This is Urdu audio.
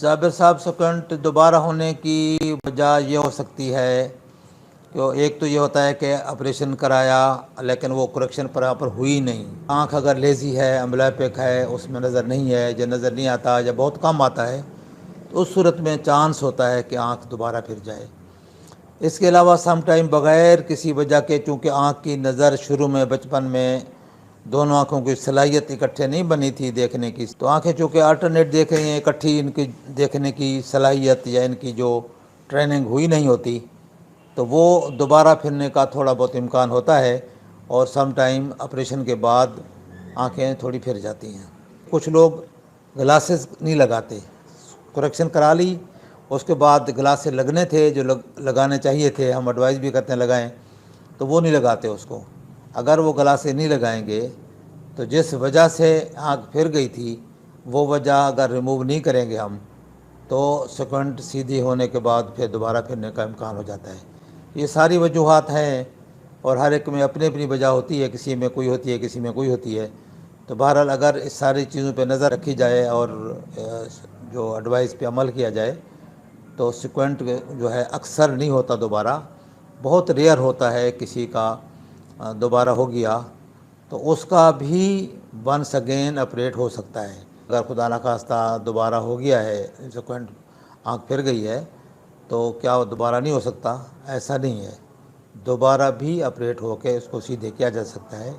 جابر صاحب سیکنڈ دوبارہ ہونے کی وجہ یہ ہو سکتی ہے کہ ایک تو یہ ہوتا ہے کہ آپریشن کرایا لیکن وہ کریکشن پراپر ہوئی نہیں. آنکھ اگر لیزی ہے، امبلیوپک ہے، اس میں نظر نہیں ہے، جو نظر نہیں آتا یا بہت کم آتا ہے، تو اس صورت میں چانس ہوتا ہے کہ آنکھ دوبارہ پھر جائے. اس کے علاوہ سم ٹائم بغیر کسی وجہ کے، چونکہ آنکھ کی نظر شروع میں بچپن میں دونوں آنکھوں کی صلاحیت اکٹھے نہیں بنی تھی دیکھنے کی، تو آنکھیں چونکہ آلٹرنیٹ دیکھ رہی ہیں، اکٹھی ان کی دیکھنے کی صلاحیت یا ان کی جو ٹریننگ ہوئی نہیں ہوتی، تو وہ دوبارہ پھرنے کا تھوڑا بہت امکان ہوتا ہے. اور سم ٹائم آپریشن کے بعد آنکھیں تھوڑی پھر جاتی ہیں. کچھ لوگ گلاسز نہیں لگاتے، کریکشن کرا لی، اس کے بعد گلاسز لگنے تھے جو لگانے چاہیے تھے، ہم ایڈوائز بھی کرتے ہیں لگائیں، تو وہ نہیں لگاتے اس کو. اگر وہ گلاسز نہیں لگائیں گے تو جس وجہ سے آنکھ پھر گئی تھی وہ وجہ اگر ریموو نہیں کریں گے ہم، تو سیکنڈ سیدھی ہونے کے بعد پھر دوبارہ پھرنے کا امکان ہو جاتا ہے. یہ ساری وجوہات ہیں اور ہر ایک میں اپنی اپنی وجہ ہوتی ہے، کسی میں کوئی ہوتی ہے، کسی میں کوئی ہوتی ہے. تو بہرحال اگر اس ساری چیزوں پہ نظر رکھی جائے اور جو ایڈوائس پہ عمل کیا جائے تو سیکوینٹ جو ہے اکثر نہیں ہوتا دوبارہ. بہت ریئر ہوتا ہے کسی کا دوبارہ ہو گیا تو اس کا بھی ونس اگین آپریٹ ہو سکتا ہے. اگر خدا نخواستہ دوبارہ ہو گیا ہے، سیکوینٹ آنکھ پھر گئی ہے، تو کیا وہ دوبارہ نہیں ہو سکتا؟ ایسا نہیں ہے، دوبارہ بھی آپریٹ ہو کے اس کو سیدھے کیا جا سکتا ہے.